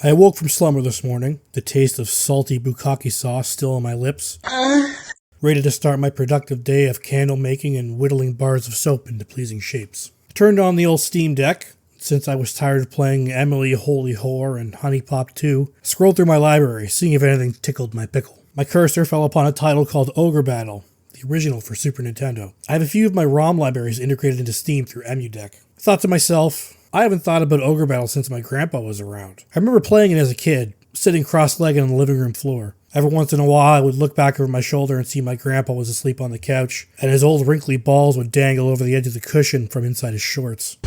I awoke from slumber this morning, the taste of salty bukkake sauce still on my lips, ready to start my productive day of candle making and whittling bars of soap into pleasing shapes. I turned on the old Steam Deck, since I was tired of playing Emily Holy Whore and Honey Pop 2, scrolled through my library, seeing if anything tickled my pickle. My cursor fell upon a title called Ogre Battle, the original for Super Nintendo. I have a few of my ROM libraries integrated into Steam through EmuDeck. I thought to myself, I haven't thought about Ogre Battle since my grandpa was around. I remember playing it as a kid, sitting cross-legged on the living room floor. Every once in a while, I would look back over my shoulder and see my grandpa was asleep on the couch, and his old wrinkly balls would dangle over the edge of the cushion from inside his shorts.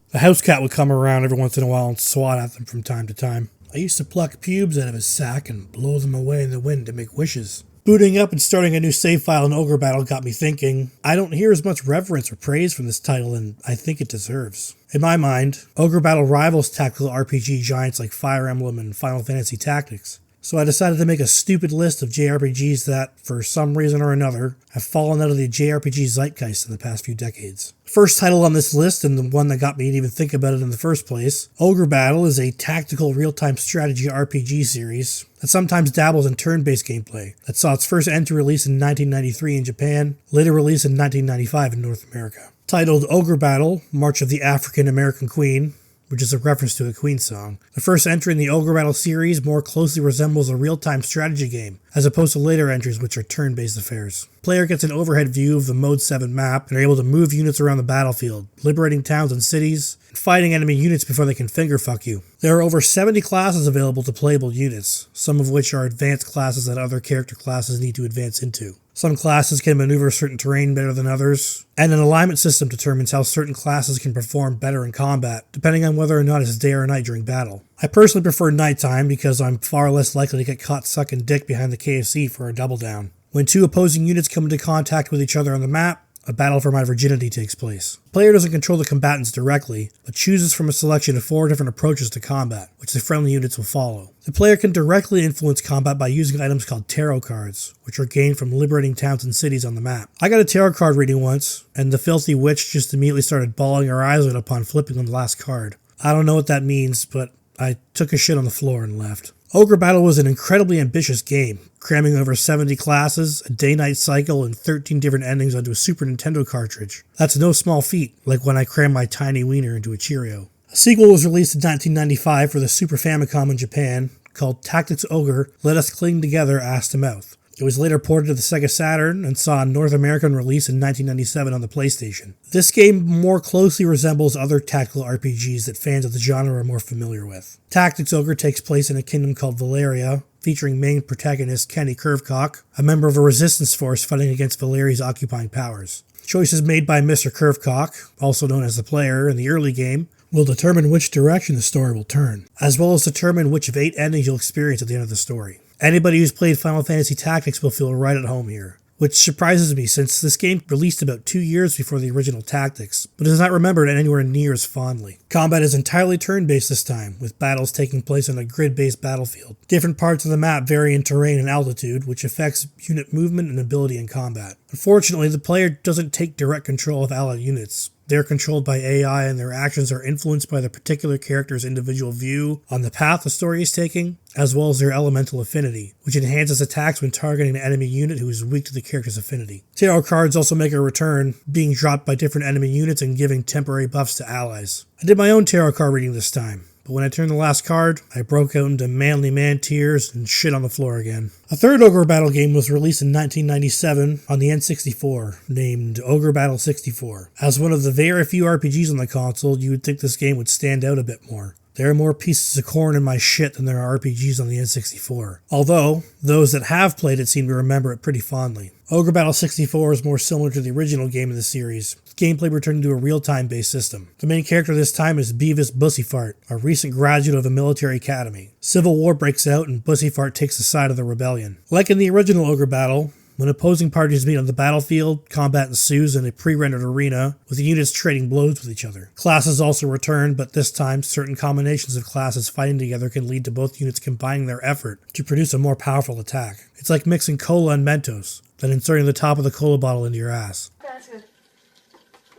The house cat would come around every once in a while and swat at them from time to time. I used to pluck pubes out of his sack and blow them away in the wind to make wishes. Booting up and starting a new save file in Ogre Battle got me thinking, I don't hear as much reverence or praise from this title and I think it deserves. In my mind, Ogre Battle rivals tactical RPG giants like Fire Emblem and Final Fantasy Tactics. So I decided to make a stupid list of JRPGs that, for some reason or another, have fallen out of the JRPG zeitgeist in the past few decades. First title on this list, and the one that got me to even think about it in the first place, Ogre Battle is a tactical real-time strategy RPG series that sometimes dabbles in turn-based gameplay, that saw its first entry release in 1993 in Japan, later released in 1995 in North America. Titled Ogre Battle, March of the African American Queen, which is a reference to a Queen song. The first entry in the Ogre Battle series more closely resembles a real-time strategy game, as opposed to later entries which are turn-based affairs. The player gets an overhead view of the Mode 7 map and are able to move units around the battlefield, liberating towns and cities, and fighting enemy units before they can finger fuck you. There are over 70 classes available to playable units, some of which are advanced classes that other character classes need to advance into. Some classes can maneuver certain terrain better than others, and an alignment system determines how certain classes can perform better in combat, depending on whether or not it's day or night during battle. I personally prefer nighttime because I'm far less likely to get caught sucking dick behind the KFC for a double down. When two opposing units come into contact with each other on the map, a battle for my virginity takes place. The player doesn't control the combatants directly, but chooses from a selection of 4 different approaches to combat, which the friendly units will follow. The player can directly influence combat by using items called tarot cards, which are gained from liberating towns and cities on the map. I got a tarot card reading once, and the filthy witch just immediately started bawling her eyes out upon flipping on the last card. I don't know what that means, but I took a shit on the floor and left. Ogre Battle was an incredibly ambitious game, cramming over 70 classes, a day-night cycle, and 13 different endings onto a Super Nintendo cartridge. That's no small feat, like when I crammed my tiny wiener into a Cheerio. A sequel was released in 1995 for the Super Famicom in Japan, called Tactics Ogre, Let Us Cling Together Ass to Mouth. It was later ported to the Sega Saturn and saw a North American release in 1997 on the PlayStation. This game more closely resembles other tactical RPGs that fans of the genre are more familiar with. Tactics Ogre takes place in a kingdom called Valeria, featuring main protagonist Kenny Curvecock, a member of a resistance force fighting against Valeria's occupying powers. Choices made by Mr. Curvecock, also known as the player in the early game, will determine which direction the story will turn, as well as determine which of 8 endings you'll experience at the end of the story. Anybody who's played Final Fantasy Tactics will feel right at home here, which surprises me since this game released about 2 years before the original Tactics, but is not remembered anywhere near as fondly. Combat is entirely turn-based this time, with battles taking place on a grid-based battlefield. Different parts of the map vary in terrain and altitude, which affects unit movement and ability in combat. Unfortunately, the player doesn't take direct control of allied units. They're controlled by AI and their actions are influenced by the particular character's individual view on the path the story is taking, as well as their elemental affinity, which enhances attacks when targeting an enemy unit who is weak to the character's affinity. Tarot cards also make a return, being dropped by different enemy units and giving temporary buffs to allies. I did my own tarot card reading this time, but when I turned the last card, I broke out into manly man tears and shit on the floor again. A third Ogre Battle game was released in 1997 on the N64, named Ogre Battle 64. As one of the very few RPGs on the console, you would think this game would stand out a bit more. There are more pieces of corn in my shit than there are RPGs on the N64. Although, those that have played it seem to remember it pretty fondly. Ogre Battle 64 is more similar to the original game in the series. Gameplay returned to a real-time based system. The main character this time is Beavis Bussyfart, a recent graduate of a military academy. Civil war breaks out and Bussyfart takes the side of the rebellion. Like in the original Ogre Battle, when opposing parties meet on the battlefield, combat ensues in a pre-rendered arena, with the units trading blows with each other. Classes also return, but this time, certain combinations of classes fighting together can lead to both units combining their effort to produce a more powerful attack. It's like mixing cola and Mentos, then inserting the top of the cola bottle into your ass. That's good.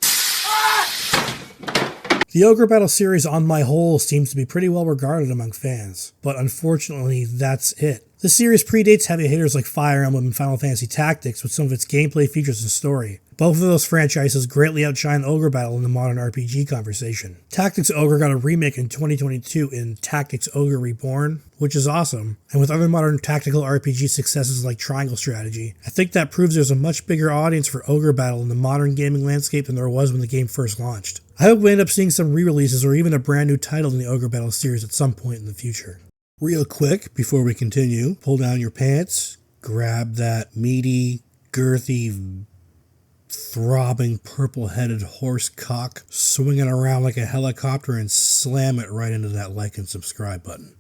Ah! The Ogre Battle series on my whole seems to be pretty well regarded among fans, but unfortunately that's it. This series predates heavy hitters like Fire Emblem and Final Fantasy Tactics with some of its gameplay features and story. Both of those franchises greatly outshine Ogre Battle in the modern RPG conversation. Tactics Ogre got a remake in 2022 in Tactics Ogre Reborn, which is awesome, and with other modern tactical RPG successes like Triangle Strategy, I think that proves there's a much bigger audience for Ogre Battle in the modern gaming landscape than there was when the game first launched. I hope we end up seeing some re-releases or even a brand new title in the Ogre Battle series at some point in the future. Real quick, before we continue, pull down your pants, grab that meaty, girthy, throbbing, purple-headed horse cock, swing it around like a helicopter, and slam it right into that like and subscribe button.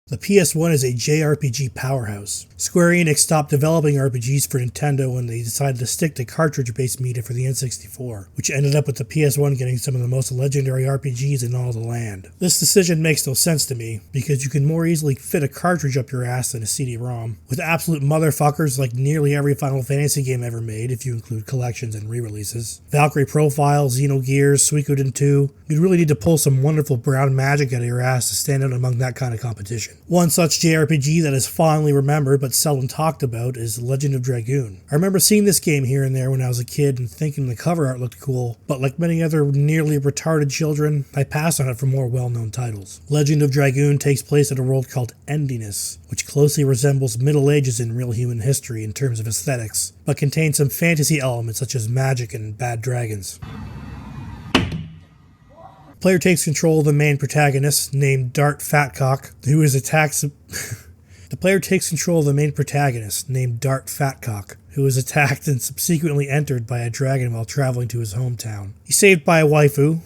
The PS1 is a JRPG powerhouse. Square Enix stopped developing RPGs for Nintendo when they decided to stick to cartridge-based media for the N64, which ended up with the PS1 getting some of the most legendary RPGs in all the land. This decision makes no sense to me, because you can more easily fit a cartridge up your ass than a CD-ROM. With absolute motherfuckers like nearly every Final Fantasy game ever made, if you include collections and re-releases, Valkyrie Profile, Xenogears, Suikoden 2, you'd really need to pull some wonderful brown magic out of your ass to stand out among that kind of competition. One such JRPG that is fondly remembered but seldom talked about is Legend of Dragoon. I remember seeing this game here and there when I was a kid and thinking the cover art looked cool, but like many other nearly retarded children, I passed on it for more well-known titles. Legend of Dragoon takes place in a world called Endiness, which closely resembles Middle Ages in real human history in terms of aesthetics, but contains some fantasy elements such as magic and bad dragons. Player takes control of the main protagonist, named Dart Fatcock, who is attacked... The player takes control of the main protagonist, named Dart Fatcock, who is attacked and subsequently entered by a dragon while traveling to his hometown. He's saved by a waifu.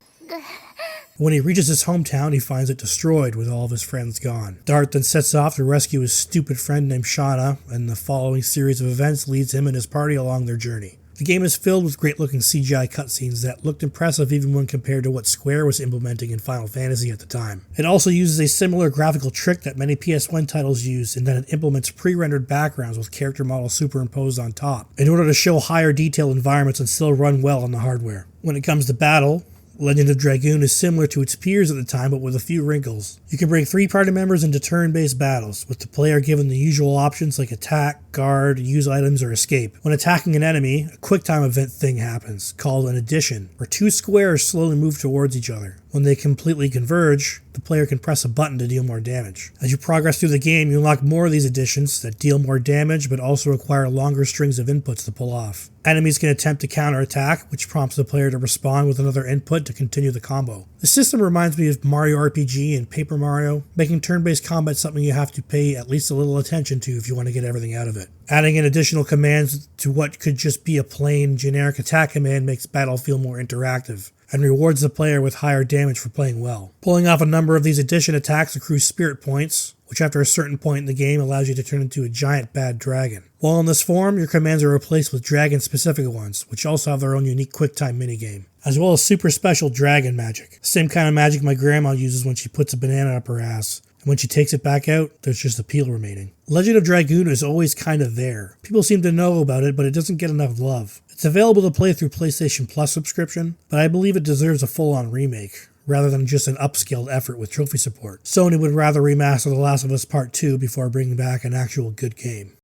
When he reaches his hometown, he finds it destroyed with all of his friends gone. Dart then sets off to rescue his stupid friend named Shauna, and the following series of events leads him and his party along their journey. The game is filled with great-looking CGI cutscenes that looked impressive even when compared to what Square was implementing in Final Fantasy at the time. It also uses a similar graphical trick that many PS1 titles use in that it implements pre-rendered backgrounds with character models superimposed on top, in order to show higher detail environments and still run well on the hardware. When it comes to battle, Legend of Dragoon is similar to its peers at the time, but with a few wrinkles. You can bring 3 party members into turn-based battles, with the player given the usual options like attack, guard, use items, or escape. When attacking an enemy, a QuickTime event thing happens, called an addition, where 2 squares slowly move towards each other. When they completely converge, the player can press a button to deal more damage. As you progress through the game, you unlock more of these additions that deal more damage but also require longer strings of inputs to pull off. Enemies can attempt to counterattack, which prompts the player to respond with another input to continue the combo. The system reminds me of Mario RPG and Paper Mario, making turn-based combat something you have to pay at least a little attention to if you want to get everything out of it. Adding in additional commands to what could just be a plain, generic attack command makes battle feel more interactive, and rewards the player with higher damage for playing well. Pulling off a number of these addition attacks accrues spirit points, which after a certain point in the game allows you to turn into a giant bad dragon. While in this form, your commands are replaced with dragon-specific ones, which also have their own unique QuickTime minigame, as well as super special dragon magic. Same kind of magic my grandma uses when she puts a banana up her ass, and when she takes it back out, there's just a peel remaining. Legend of Dragoon is always kind of there. People seem to know about it, but it doesn't get enough love. It's available to play through PlayStation Plus subscription, but I believe it deserves a full-on remake, rather than just an upscaled effort with trophy support. Sony would rather remaster The Last of Us Part 2 before bringing back an actual good game.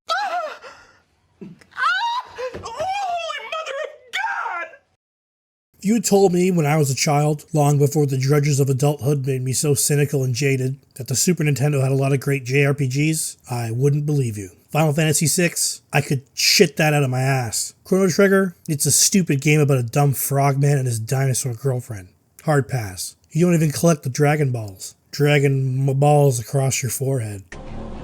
If you had told me when I was a child, long before the drudges of adulthood made me so cynical and jaded, that the Super Nintendo had a lot of great JRPGs, I wouldn't believe you. Final Fantasy VI, I could shit that out of my ass. Chrono Trigger, it's a stupid game about a dumb frogman and his dinosaur girlfriend. Hard pass. You don't even collect the Dragon Balls. Dragon balls across your forehead.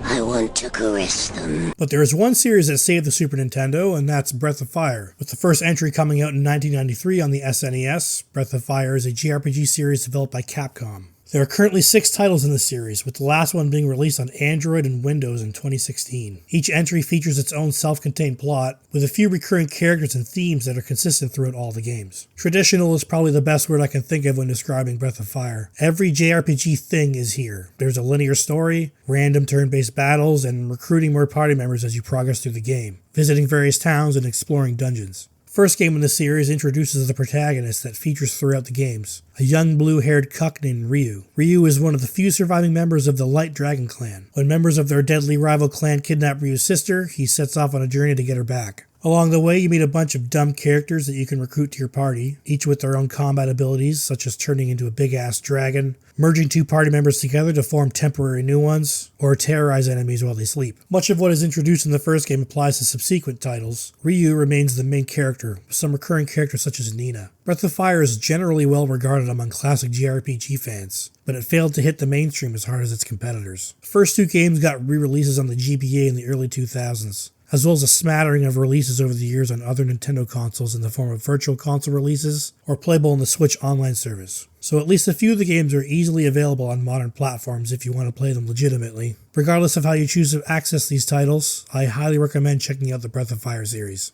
I want to caress them. But there is one series that saved the Super Nintendo, and that's Breath of Fire. With the first entry coming out in 1993 on the SNES, Breath of Fire is a JRPG series developed by Capcom. There are currently 6 titles in the series, with the last one being released on Android and Windows in 2016. Each entry features its own self-contained plot, with a few recurring characters and themes that are consistent throughout all the games. Traditional is probably the best word I can think of when describing Breath of Fire. Every JRPG thing is here. There's a linear story, random turn-based battles, and recruiting more party members as you progress through the game, visiting various towns and exploring dungeons. First game in the series introduces the protagonist that features throughout the games, a young blue-haired cuck named Ryu. Ryu is one of the few surviving members of the Light Dragon clan. When members of their deadly rival clan kidnap Ryu's sister, he sets off on a journey to get her back. Along the way, you meet a bunch of dumb characters that you can recruit to your party, each with their own combat abilities, such as turning into a big-ass dragon, merging two party members together to form temporary new ones, or terrorize enemies while they sleep. Much of what is introduced in the first game applies to subsequent titles. Ryu remains the main character, with some recurring characters such as Nina. Breath of Fire is generally well regarded among classic JRPG fans, but it failed to hit the mainstream as hard as its competitors. The first two games got re-releases on the GBA in the early 2000s. As well as a smattering of releases over the years on other Nintendo consoles in the form of virtual console releases or playable in the Switch online service. So at least a few of the games are easily available on modern platforms if you want to play them legitimately. Regardless of how you choose to access these titles, I highly recommend checking out the Breath of Fire series.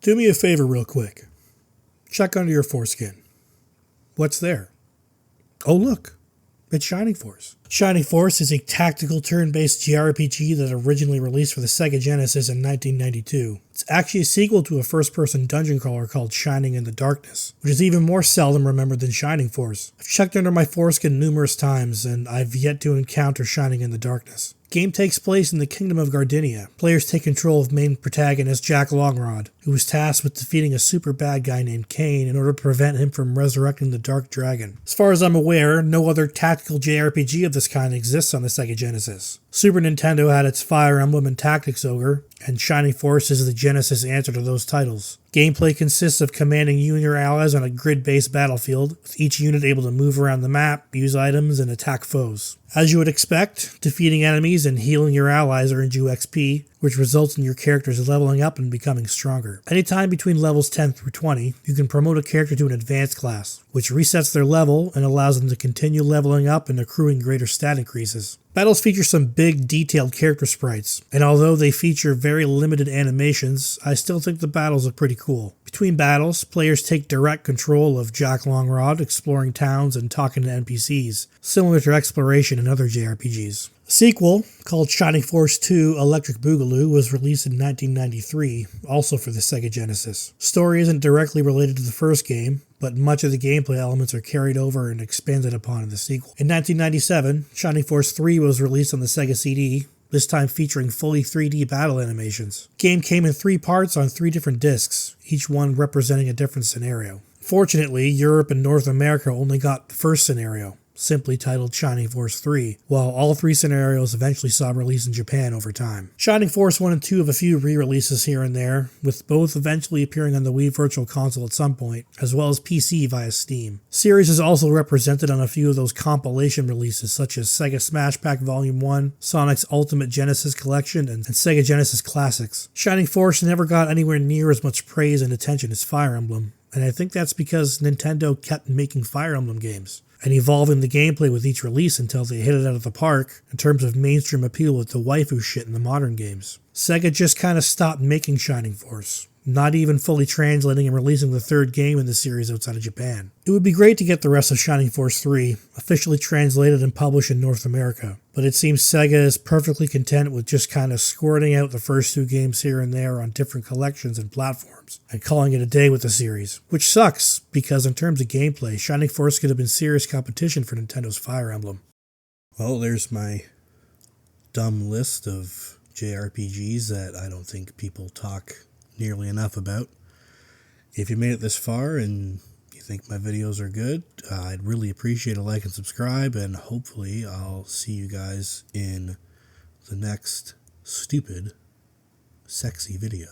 Do me a favor real quick. Check under your foreskin. What's there? Oh look, it's Shining Force. Shining Force is a tactical turn-based JRPG that originally released for the Sega Genesis in 1992. It's actually a sequel to a first-person dungeon crawler called Shining in the Darkness, which is even more seldom remembered than Shining Force. I've checked under my foreskin numerous times, and I've yet to encounter Shining in the Darkness. The game takes place in the Kingdom of Gardinia. Players take control of main protagonist Jack Longrod, who was tasked with defeating a super bad guy named Cain in order to prevent him from resurrecting the Dark Dragon. As far as I'm aware, no other tactical JRPG of this kind exists on the Sega Genesis. Super Nintendo had its Fire Emblem and Tactics Ogre, and Shining Force is the Genesis answer to those titles. Gameplay consists of commanding you and your allies on a grid-based battlefield, with each unit able to move around the map, use items, and attack foes. As you would expect, defeating enemies and healing your allies earns you XP, which results in your characters leveling up and becoming stronger. Anytime between levels 10 through 20, you can promote a character to an advanced class, which resets their level and allows them to continue leveling up and accruing greater stat increases. Battles feature some big, detailed character sprites, and although they feature very limited animations, I still think the battles look pretty cool. Between battles, players take direct control of Jack Longrod, exploring towns and talking to NPCs, similar to exploration in other JRPGs. A sequel, called Shining Force 2 Electric Boogaloo, was released in 1993, also for the Sega Genesis. Story isn't directly related to the first game, but much of the gameplay elements are carried over and expanded upon in the sequel. In 1997, Shining Force 3 was released on the Sega CD, this time featuring fully 3D battle animations. The game came in 3 parts on 3 different discs, each one representing a different scenario. Fortunately, Europe and North America only got the first scenario, simply titled Shining Force 3, while all 3 scenarios eventually saw release in Japan over time. Shining Force 1 and 2 have a few re-releases here and there, with both eventually appearing on the Wii Virtual Console at some point, as well as PC via Steam. The series is also represented on a few of those compilation releases such as Sega Smash Pack Volume 1, Sonic's Ultimate Genesis Collection, and Sega Genesis Classics. Shining Force never got anywhere near as much praise and attention as Fire Emblem, and I think that's because Nintendo kept making Fire Emblem games and evolving the gameplay with each release until they hit it out of the park in terms of mainstream appeal with the waifu shit in the modern games. Sega just kinda stopped making Shining Force, not even fully translating and releasing the 3rd game in the series outside of Japan. It would be great to get the rest of Shining Force 3 officially translated and published in North America, but it seems Sega is perfectly content with just kinda squirting out the first 2 games here and there on different collections and platforms, and calling it a day with the series, which sucks, because in terms of gameplay, Shining Force could have been serious competition for Nintendo's Fire Emblem. Well, there's my dumb list of JRPGs that I don't think people talk nearly enough about. If you made it this far and you think my videos are good, I'd really appreciate a like and subscribe, and hopefully I'll see you guys in the next stupid, sexy video.